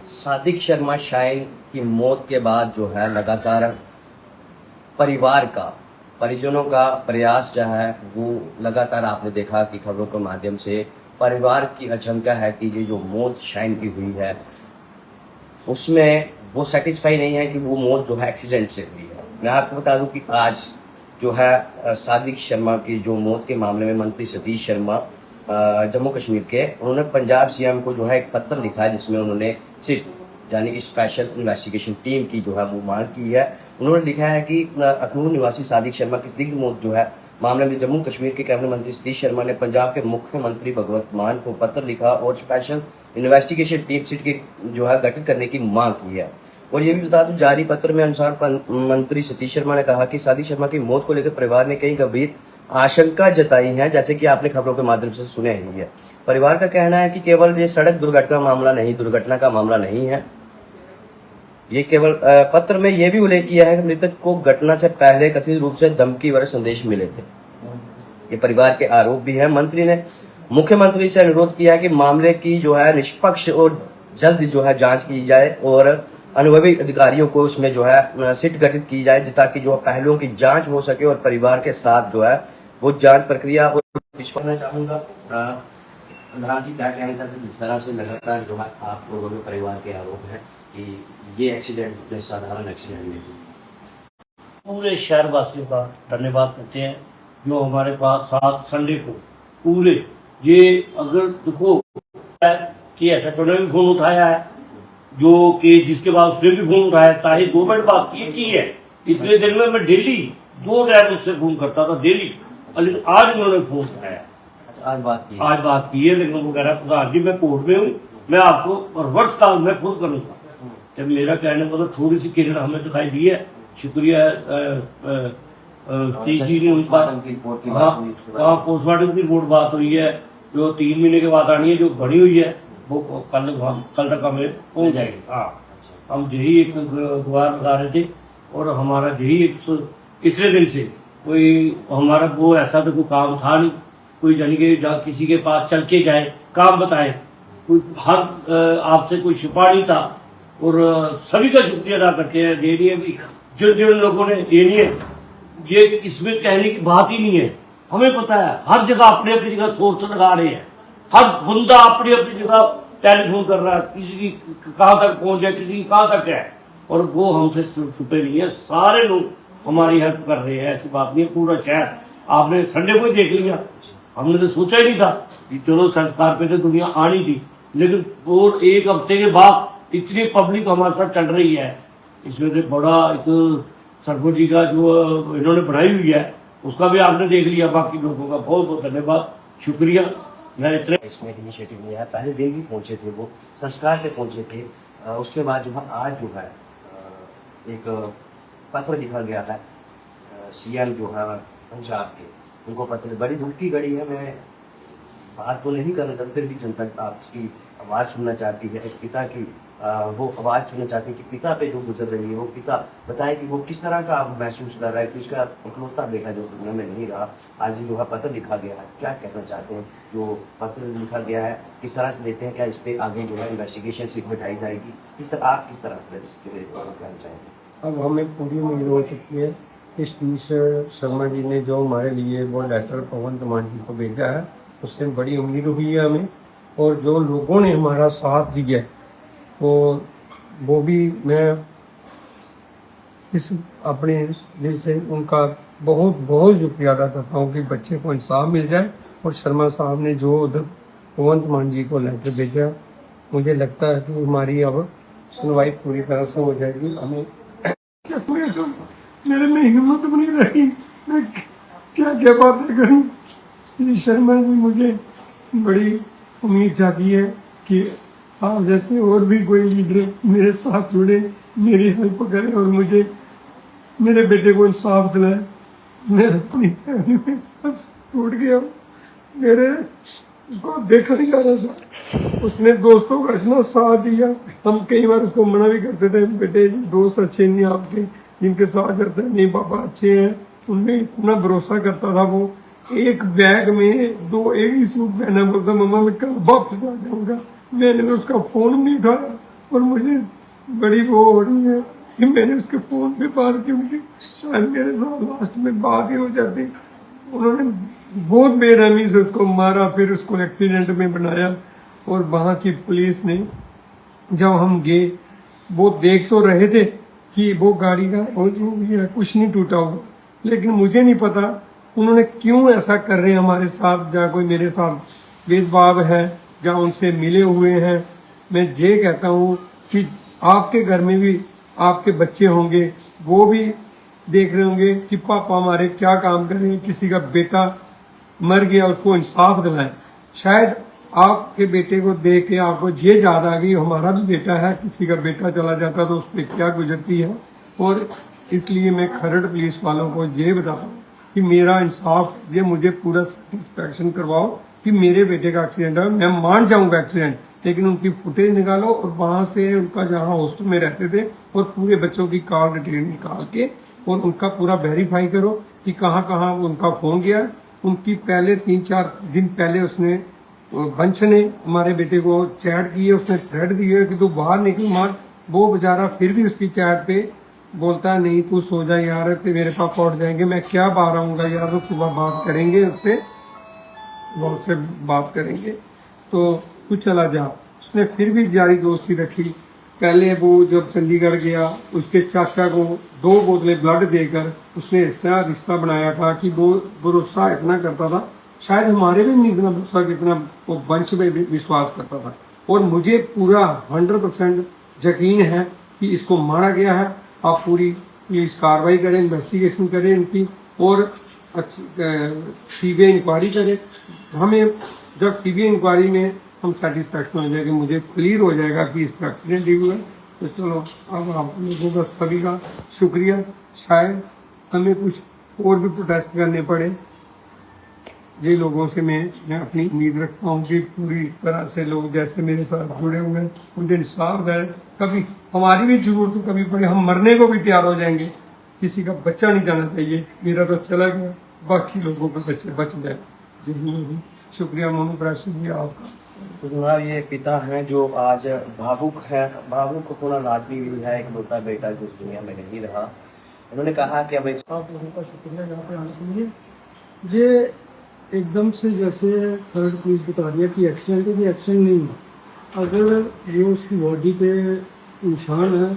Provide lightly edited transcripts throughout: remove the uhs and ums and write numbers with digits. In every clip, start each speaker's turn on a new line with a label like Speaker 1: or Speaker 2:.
Speaker 1: Sadiq Sharma shine की मौत के बाद जो है लगातार परिवार का परिजनों का प्रयास जो है वो लगातार आपने देखा कि खबरों के माध्यम से परिवार की आशंका है कि ये जो मौत शाइन की हुई है उसमें वो सेटिस्फाई नहीं है कि वो मौत जो है एक्सीडेंट से हुई है। मैं आपको बता दूं कि आज जो है सादिक शर्मा की जो मौत के मामले में मंत्री सतीश शर्मा जम्मू कश्मीर के उन्होंने पंजाब सीएम को जो है एक पत्र लिखा है जिसमें उन्होंने सिर्फ यानी कि स्पेशल इन्वेस्टिगेशन टीम की जो है वो मांग की है। उन्होंने लिखा है कि अखनूर निवासी सादिक शर्मा की संदिग्ध मौत जो है मामले में जम्मू कश्मीर के कैबिनेट मंत्री सतीश शर्मा ने पंजाब के मुख्यमंत्री भगवंत मान को पत्र लिखा और स्पेशल इन्वेस्टिगेशन टीम सीट की जो है गठित करने की मांग की है। और ये भी बता दूं जारी पत्र में अनुसार मंत्री सतीश शर्मा ने कहा कि सादिक शर्मा की मौत को लेकर परिवार ने कई गंभीर आशंका जताई है, जैसे कि आपने खबरों के माध्यम से सुने ही है। परिवार का कहना है कि केवल ये सड़क दुर्घटना का मामला नहीं है। ये केवल पत्र में यह भी उल्लेख किया है कि मृतक को घटना से पहले कथित रूप से धमकी भरे संदेश मिले थे। ये परिवार के आरोप भी है। मंत्री ने मुख्यमंत्री से अनुरोध किया है कि मामले की जो है निष्पक्ष और जल्द जो है जांच की जाए और अनुभवी अधिकारियों को उसमें जो है सिट गठित की जाए ताकि जो पहलुओं की जांच हो सके और परिवार के साथ जो है वो जांच प्रक्रिया और करना चाहूंगा क्या कहना चाहते जिस तरह से लगातार जो है आप लोगों के परिवार के आरोप है कि ये एक्सीडेंट साधारण एक्सीडेंट नहीं।
Speaker 2: पूरे शहर वासियों का धन्यवाद करते हैं जो हमारे पास 7 संडे को पूरे ये अगर देखो कि SHO ने भी फोन उठाया है जो कि जिसके बाद उसने भी फोन उठाया ताकि 2 मिनट बात की है। इतने दिन में मैं डेली 2 टाइम उससे फोन करता था डेली, लेकिन आज उन्होंने फोन उठाया।
Speaker 1: आज
Speaker 2: बात की है लेकिन वो कह रहा है प्रधान जी मैं कोर्ट में हूँ, मैं आपको रिवर्स कॉल मैं खुद करूँगा। जब मेरा कहने मतलब थोड़ी सी किरण हमें दिखाई दी है, शुक्रिया जी ने उनका पोस्टमार्टम की रिपोर्ट बात हुई है जो 3 महीने के बाद आनी है, जो बनी हुई है वो कल तक हमें पहुंच जाएगी। हाँ, हम यही एक गुहार लगा रहे थे और हमारा यही इतने दिन से कोई हमारा वो ऐसा तो कोई काम था नहीं, कोई जानी के किसी के पास चल के जाए काम बताए, कोई हर आपसे कोई छुपा नहीं था। और सभी का शुक्रिया अदा करते हैं। देनी है भी जिन लोगों ने देनी है, ये इसमें कहने की बात ही नहीं है। हमें पता है हर जगह अपने अपनी जगह सोर्स लगा रहे हैं, हर बंदा अपनी अपनी जगह टेलीफोन कर रहा है, किसी की कहाँ तक पहुंच जाए, किसी की कहाँ तक है, और वो हमसे छुपे नहीं है। सारे लोग हमारी हेल्प कर रहे हैं, ऐसी बात नहीं है। पूरा शहर आपने संडे को ही देख लिया, हमने तो सोचा ही नहीं था कि चलो संस्कार पे तो दुनिया आनी थी, लेकिन और 1 हफ्ते के बाद इतनी पब्लिक हमारे साथ चल रही है। इसमें से बड़ा एक सरपंच जी का जो इन्होंने बनाई हुई है उसका भी आपने देख लिया। बाकी लोगों का बहुत बहुत धन्यवाद, शुक्रिया। मैं इतने
Speaker 1: इसमें इनिशिएटिव लिया है, पहले दिन भी पहुंचे थे, वो संस्कार पे पहुंचे थे। उसके बाद जो है आज जो है एक पत्र लिखा गया है सीएम जो है पंजाब के, उनको पत्र बड़ी दुख की घड़ी है। मैं बात तो नहीं कर रहा, फिर भी जनता आपकी आवाज़ सुनना चाहती है, एक पिता की वो आवाज़ सुनना चाहती है कि पिता पे जो गुजर रही है वो पिता बताए कि वो किस तरह का महसूस कर रहा है कि उसका इकलौता बेटा जो दुनिया में नहीं रहा। आज जो है पत्र लिखा गया है, क्या कहना चाहते हैं? जो पत्र लिखा गया है किस तरह से लेते हैं, क्या इस पर आगे जो है इन्वेस्टिगेशन सीट बैठाई जाएगी, किस तरह आप किस तरह से कहना चाहेंगे?
Speaker 3: अब हमें पूरी उम्मीद हो चुकी है। सतीश शर्मा जी ने जो हमारे लिए वो लेटर भगवंत मान जी को भेजा है उससे बड़ी उम्मीद हुई है हमें, और जो लोगों ने हमारा साथ दिया तो वो भी मैं इस अपने दिल से उनका बहुत बहुत शुक्रिया अदा करता हूँ कि बच्चे को इंसाफ मिल जाए। और शर्मा साहब ने जो उधर भगवंत मान जी को लेटर भेजा, मुझे लगता है कि हमारी अब सुनवाई पूरी तरह से हो जाएगी। हमें मेरे में हिम्मत नहीं रही, मैं क्या क्या बातें करूँ। शर्मा जी मुझे बड़ी उम्मीद जागी है कि आप जैसे और भी कोई लीडर मेरे साथ जुड़े, मेरी हेल्प करें और मुझे मेरे बेटे को इंसाफ दिलाए। मैं अपनी फैमिली में सब टूट गया, मेरे उसको देखा नहीं जा रहा था, उसने दोस्तों का इतना साथ दिया। हम कई बार उसको मना भी करते थे, बेटे दोस्त अच्छे नहीं आपके जिनके साथ जाते हैं, नहीं पापा अच्छे हैं, उनमें इतना भरोसा करता था। वो एक बैग में 2 एक ही सूट पहना, बोलता मम्मा मैं कल वापस आ जाऊंगा। मैंने उसका फोन नहीं उठाया, और मुझे बड़ी वो हो रही है कि मैंने उसके फ़ोन पे बात की, मुझे शायद मेरे साथ लास्ट में बात ही हो जाती। उन्होंने बहुत बेरहमी से उसको मारा, फिर उसको एक्सीडेंट में बनाया। और वहाँ की पुलिस ने, जब हम गए, वो देख तो रहे थे कि वो गाड़ी का वो जो भी है कुछ नहीं टूटा हुआ, लेकिन मुझे नहीं पता उन्होंने क्यों ऐसा कर रहे हैं हमारे साथ, या कोई मेरे साथ भेदभाव है, या उनसे मिले हुए हैं। मैं ये कहता हूँ कि आपके घर में भी आपके बच्चे होंगे, वो भी देख रहे होंगे कि पापा हमारे क्या काम कर रहे हैं। किसी का बेटा मर गया, उसको इंसाफ दिलाएं। शायद आपके बेटे को देख के आपको ये याद आ गई हमारा भी बेटा है, किसी का बेटा चला जाता तो उस पर क्या गुजरती है। और इसलिए मैं खरड़ पुलिस वालों को ये बताता हूँ कि मेरा इंसाफ, ये मुझे पूरा सेटिस्फैक्शन करवाओ कि मेरे बेटे का एक्सीडेंट है। मैं मान जाऊंगा एक्सीडेंट, लेकिन उनकी फुटेज निकालो और वहां से उनका जहाँ हॉस्टल में रहते थे और पूरे बच्चों की कॉल डिटेल निकाल के और उनका पूरा वेरीफाई करो कि कहाँ कहाँ उनका फोन गया। उनकी पहले 3-4 दिन पहले उसने वंश ने हमारे बेटे को चैट की है, उसने थ्रेट दी है कि तू बाहर निकल मार। वो बेचारा फिर भी उसकी चैट पे बोलता नहीं तू सो जा यार, तो मेरे पापा उठ जाएंगे, मैं क्या बाहर आऊंगा यार। तो सुबह बात करेंगे उससे, वो उससे बात करेंगे तो तू चला जा। उसने फिर भी जारी दोस्ती रखी। पहले वो जब चंडीगढ़ गया, उसके चाचा को 2 बोतलें ब्लड देकर उसने ऐसा रिश्ता बनाया था कि वो भरोसा इतना करता था, शायद हमारे भी नहीं इतना भरोसा कितना वो वंश में भी विश्वास करता था। और मुझे पूरा 100% यकीन है कि इसको मारा गया है। आप पूरी पुलिस कार्रवाई करें, इन्वेस्टिगेशन करें इनकी, और सीबीआई इंक्वायरी करें। हमें जब सीबीआई इंक्वायरी में हम सेटिस्फैक्शन हो जाएगा, मुझे क्लियर हो जाएगा कि इसका एक्सीडेंट ही हुआ है, तो चलो अब आप लोगों का सभी का शुक्रिया। शायद हमें कुछ और भी प्रोटेस्ट करने पड़े। ये लोगों से मैं अपनी उम्मीद रखता हूँ कि पूरी तरह से लोग जैसे मेरे साथ जुड़े हुए हैं उनके इंसाफ है। कभी हमारी भी जरूरत कभी पड़े, हम मरने को भी तैयार हो जाएंगे। किसी का बच्चा नहीं जाना चाहिए, मेरा तो चला गया, बाकी लोगों के बच्चे बच जाए। जी शुक्रिया मोहम्मद राशिद जी आपका।
Speaker 1: तो जनाब ये पिता हैं जो आज भावुक है, भावुक होना लाजमी भी है, एक होता बेटा जो इस दुनिया में नहीं रहा। उन्होंने कहा कि अब
Speaker 3: आप लोगों का शुक्रिया यहाँ पे आने के लिए। ये एकदम से जैसे थर्ड पुलिस बता दिया कि एक्सीडेंट है, ये एक्सीडेंट नहीं है। अगर जो उसकी बॉडी पे निशान है,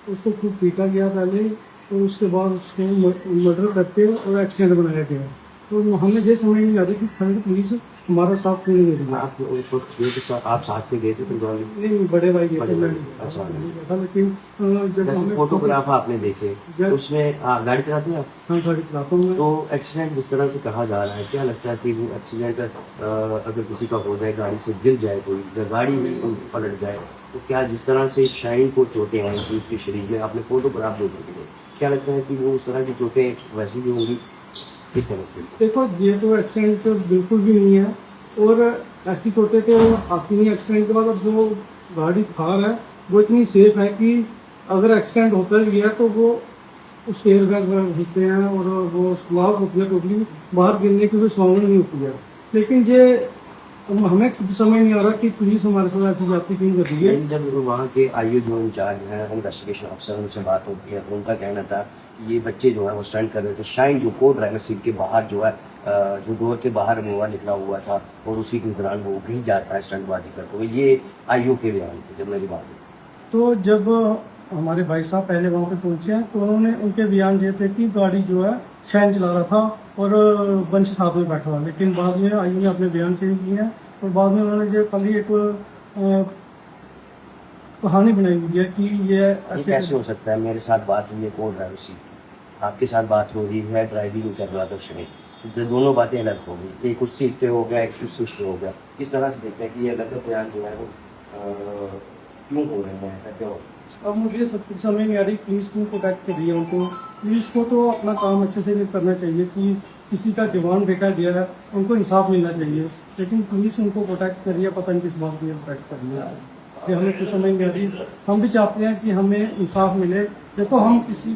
Speaker 3: उसको खूब पीटा गया पहले और उसके बाद उसको मर्डर करके और एक्सीडेंट बनाया गया। तो हमें ये समझ नहीं आ रही कि थर्ड पुलिस हमारा साथ क्यों नहीं दे रही है।
Speaker 1: आप साथ में गए थे तो
Speaker 3: नहीं, बड़े भाई गए थे, मैं
Speaker 1: अच्छा।
Speaker 3: नहीं गया था। लेकिन जब हमें
Speaker 1: फोटोग्राफ आपने देखे उसमें गाड़ी चलाते हैं आप?
Speaker 3: हाँ, गाड़ी चलाता हूँ मैं।
Speaker 1: तो एक्सीडेंट जिस तरह से कहा जा रहा है, क्या लगता है कि वो एक्सीडेंट अगर किसी का हो जाए, गाड़ी से गिर जाए कोई, या गाड़ी ही पलट जाए, तो क्या जिस तरह से शाइन को चोटें आई थी उसके शरीर में, आपने फोटोग्राफ देखे थे, क्या लगता है कि वो उस तरह की चोटें वैसी भी होंगी? किस तरह से?
Speaker 3: देखो, ये तो एक्सीडेंट तो बिल्कुल भी नहीं है, और ऐसी चोटें तो आती नहीं एक्सीडेंट के बाद। अब जो गाड़ी थार है वो इतनी सेफ है कि अगर एक्सीडेंट होता भी है तो वो उस एयर बैग में होते हैं और वो लॉक होती है, टोटली बाहर गिरने की कोई संभावना नहीं होती है। लेकिन ये हमें खुद समझ नहीं आ रहा कि पुलिस हमारे साथ ऐसी जाती क्यों कर रही है।
Speaker 1: जब वहाँ के आईओ जो इंचार्ज हैं, इन्वेस्टिगेशन अफसर, उनसे बात होती है तो उनका कहना था कि ये बच्चे जो है वो स्टंट कर रहे थे। शाइन जो को ड्राइवर सीट के बाहर जो है, जो डोर के बाहर मुआ निकला हुआ था और उसी के दौरान वो गिर जाता है स्टंटबाजी करते हुए। ये आईओ के बयान थे जब मेरी बात हुई।
Speaker 3: तो जब हमारे भाई साहब पहले वहाँ पे पहुँचे हैं तो उन्होंने उनके बयान दिए थे कि गाड़ी जो है शाइन चला रहा था और वंश साथ में बैठा हुआ। लेकिन बाद में आईओ ने अपने बयान चेंज किए हैं और बाद में उन्होंने जो कल ही एक कहानी बनाई हुई है कि ये ऐसे
Speaker 1: कैसे हो सकता है? मेरे साथ बात हुई है को ड्राइवर सीट, आपके साथ बात हो रही है ड्राइविंग कर रहा था शाइन, तो दोनों बातें अलग हो गई। एक उस सीट पे हो गया, एक उस सीट पे हो गया। इस तरह से देखते हैं कि ये अलग बयान जो है वो क्यों हो रहे हैं, ऐसा क्यों हो?
Speaker 3: अब मुझे सब कुछ समझ नहीं आ रही पुलिस क्यों प्रोटेक्ट कर रही है उनको। पुलिस को तो अपना काम अच्छे से करना चाहिए कि किसी का जवान बेटा दिया है, उनको इंसाफ मिलना चाहिए। लेकिन पुलिस उनको प्रोटेक्ट कर रही है, पता नहीं किस बात के लिए प्रोटेक्ट कर रही है, ये हमें कुछ समझ नहीं आ रही। हम भी चाहते हैं कि हमें इंसाफ मिले। देखो, हम किसी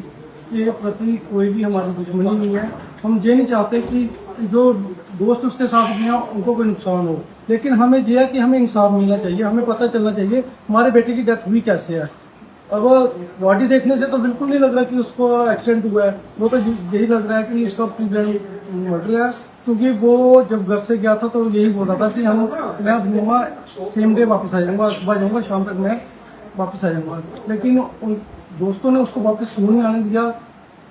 Speaker 3: के प्रति कोई भी हमारी दुश्मनी नहीं है। हम ये नहीं चाहते कि जो
Speaker 4: दोस्त उसके साथ भी हैं उनको कोई नुकसान हो, लेकिन हमें ये है कि हमें इंसाफ मिलना चाहिए, हमें पता चलना चाहिए हमारे बेटे की डेथ हुई कैसे है। और वो बॉडी देखने से तो बिल्कुल नहीं लग रहा कि उसको एक्सीडेंट हुआ है, वो तो यही लग रहा है कि इसका प्रीप्लान मर्डर है, क्योंकि वो जब घर से गया था तो यही बोल रहा था कि मैं घूमा सेम डे वापस आ जाऊँगा, सुबह जाऊँगा शाम तक मैं वापस आ जाऊँगा। लेकिन उन दोस्तों ने उसको वापस क्यों नहीं आने दिया,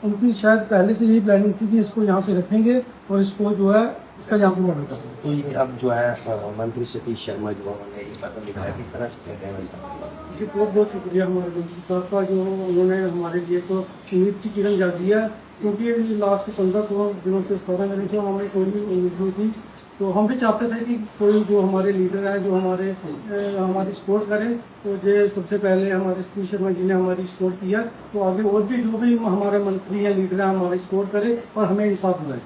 Speaker 4: उनकी शायद पहले से यही प्लानिंग थी कि इसको यहाँ पे रखेंगे और इसको जो है इसका यहाँ पे मर्डर करेंगे।
Speaker 1: तो ये अब जो है मंत्री सतीश शर्मा जो उन्होंने ये पत्र लिखा है, किस तरह से क्या कहना चाहते हैं?
Speaker 4: जी बहुत बहुत शुक्रिया हमारे मंत्री साहब का, जो उन्होंने हमारे लिए तो उम्मीद की किरण जागी है, क्योंकि लास्ट 15-16 दिनों से 17 दिनों से हमें कोई भी उम्मीद नहीं थी। तो हम भी चाहते थे कि कोई जो हमारे लीडर हैं जो हमारी सपोर्ट करें, तो ये सबसे पहले हमारे सतीश शर्मा जी ने हमारी सपोर्ट किया, तो आगे और भी जो भी हमारे मंत्री हैं लीडर हैं हमारी सपोर्ट करें और हमें इंसाफ मिले।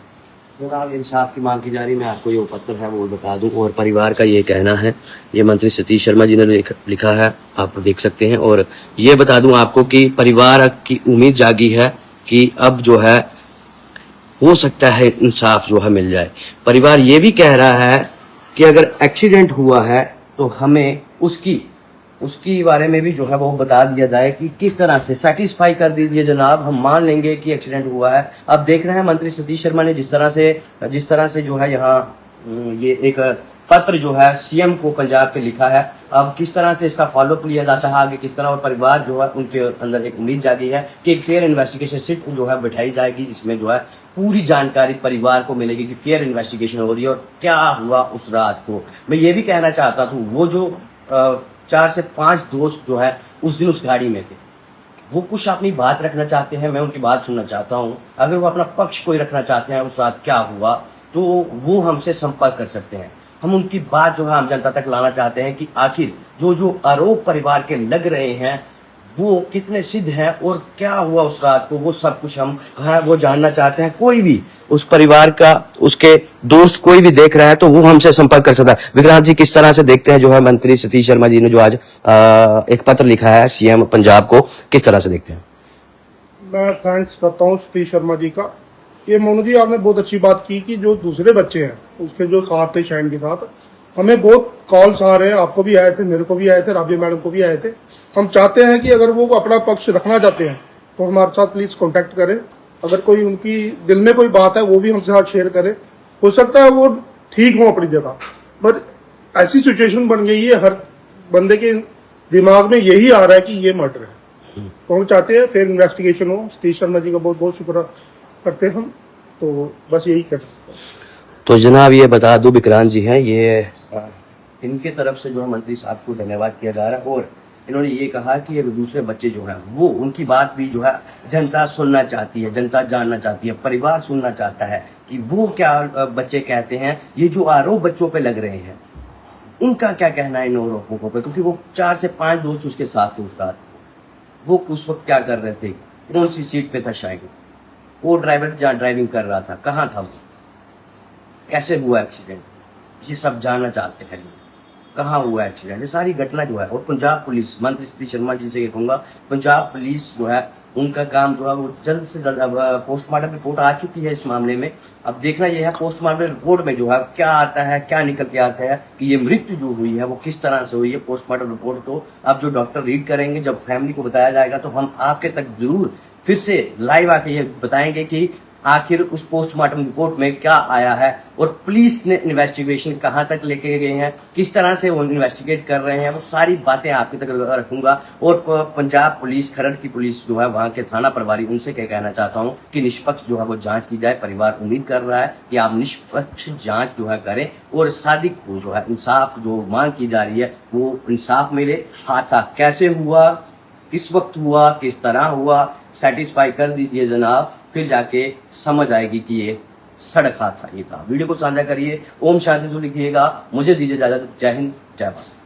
Speaker 1: जनाब इंसाफ की मांग की जा रही, मैं आपको ये पत्र है वो बता दूं, और परिवार का ये कहना है, ये मंत्री सतीश शर्मा जी ने लिखा है, आप देख सकते हैं। और ये बता दूं आपको कि परिवार की उम्मीद जागी है कि अब जो है हो सकता है इंसाफ जो है मिल जाए। परिवार ये भी कह रहा है कि अगर एक्सीडेंट हुआ है तो हमें उसकी बारे में भी जो है वो बता दिया जाए कि किस तरह से सेटिस्फाई कर दीजिए जनाब, हम मान लेंगे कि एक्सीडेंट हुआ है। अब देख रहे हैं मंत्री सतीश शर्मा ने जिस तरह से जो है यहाँ ये एक पत्र जो है सीएम को पंजाब पे लिखा है, अब किस तरह से इसका फॉलोअप लिया जाता है आगे किस तरह, और परिवार जो है उनके अंदर एक उम्मीद जागी है कि एक फेयर इन्वेस्टिगेशन सिट जो है बिठाई जाएगी, जिसमें जो है पूरी जानकारी परिवार को मिलेगी कि फेयर इन्वेस्टिगेशन हो रही है और क्या हुआ उस रात को। मैं ये भी कहना चाहता था, वो जो 4 से 5 दोस्त जो है उस दिन उस गाड़ी में थे, वो कुछ अपनी बात रखना चाहते हैं, मैं उनकी बात सुनना चाहता हूँ। अगर वो अपना पक्ष कोई रखना चाहते हैं उस रात क्या हुआ, तो वो हमसे संपर्क कर सकते हैं। हम उनकी बात जो है आम जनता तक लाना चाहते हैं कि आखिर जो आरोप परिवार के लग रहे हैं वो कितने सिद्ध हैं और क्या हुआ उस रात को, वो सब कुछ हम वो जानना चाहते हैं। कोई भी उस परिवार का उसके दोस्त कोई भी देख रहा है तो वो हमसे संपर्क कर सकता है। विक्रांत जी किस तरह से देखते हैं जो है मंत्री सतीश शर्मा जी ने जो आज एक पत्र लिखा है सीएम पंजाब को, किस तरह से देखते हैं?
Speaker 5: मैं थैंक्स करता हूँ सतीश शर्मा जी का। ये मोनू जी आपने बहुत अच्छी बात की कि जो दूसरे बच्चे हैं उसके जो साथ थे शाइन के साथ, हमें बहुत कॉल्स आ रहे हैं, आपको भी आए थे, मेरे को भी आए थे, राबिया मैडम को भी आए थे। हम चाहते हैं कि अगर वो अपना पक्ष रखना चाहते हैं तो हमारे साथ प्लीज कांटेक्ट करें। अगर कोई उनकी दिल में कोई बात है वो भी हमसे साथ शेयर करें। हो सकता है वो ठीक हो अपनी जगह, पर ऐसी सिचुएशन बन गई है हर बंदे के दिमाग में यही आ रहा है कि ये मर्डर है, तो हम चाहते हैं फिर इन्वेस्टिगेशन हो। सतीश शर्मा जी का बहुत बहुत शुक्र करते हैं हम, तो बस यही कर सकते हैं।
Speaker 1: तो जनाब ये बता दूं विक्रांत जी हैं, ये इनके तरफ से जो है मंत्री साहब को धन्यवाद किया जा रहा है, और इन्होंने ये कहा कि ये दूसरे बच्चे जो हैं वो उनकी बात भी जो है जनता सुनना चाहती है, जनता जानना चाहती है, परिवार सुनना चाहता है कि वो क्या बच्चे कहते हैं, ये जो आरोप बच्चों पे लग रहे हैं उनका क्या कहना है इन आरोपों पे, क्योंकि वो 4 से 5 दोस्त उसके साथ थे उस रात। वो उस वक्त क्या कर रहे थे, कौन सी सीट पे था शायद, वो ड्राइवर जहाँ ड्राइविंग कर रहा था, कहाँ था वो, कैसे हुआ एक्सीडेंट, ये सब जानना चाहते हैं, कहाँ हुआ एक्सीडेंट, ये सारी घटना जो है। और पंजाब पुलिस, मंत्री सतीश शर्मा जी से ये कहूँगा, पंजाब पुलिस जो है उनका काम जो है वो जल्द से जल्द, अब पोस्टमार्टम रिपोर्ट आ चुकी है इस मामले में, अब देखना यह है पोस्टमार्टम रिपोर्ट में जो है क्या आता है, क्या निकल के आता है कि ये मृत्यु जो हुई है वो किस तरह से हुई है। पोस्टमार्टम रिपोर्ट तो अब जो डॉक्टर रीड करेंगे, जब फैमिली को बताया जाएगा तो हम आपके तक जरूर फिर से लाइव आके ये बताएंगे कि आखिर उस पोस्टमार्टम रिपोर्ट में क्या आया है और पुलिस ने इन्वेस्टिगेशन कहां तक लेके गए हैं, किस तरह से वो इन्वेस्टिगेट कर रहे हैं, वो सारी बातें आपके तक रखूंगा। और पंजाब पुलिस, खरड़ की पुलिस जो है वहां के थाना प्रभारी, उनसे क्या कहना चाहता हूं कि निष्पक्ष जो है वो जांच की जाए। परिवार उम्मीद कर रहा है कि आप निष्पक्ष जांच जो है करें और सादिक को जो है इंसाफ जो मांग की जा रही है वो इंसाफ मिले। हादसा कैसे हुआ, किस वक्त हुआ, किस तरह हुआ, सेटिस्फाई कर दीजिए जनाब, फिर जाके समझ आएगी कि ये सड़क हादसा ही था। वीडियो को साझा करिए, ओम शांति लिखिएगा। मुझे दीजिए इजाजत। जय हिंद, जय भारत।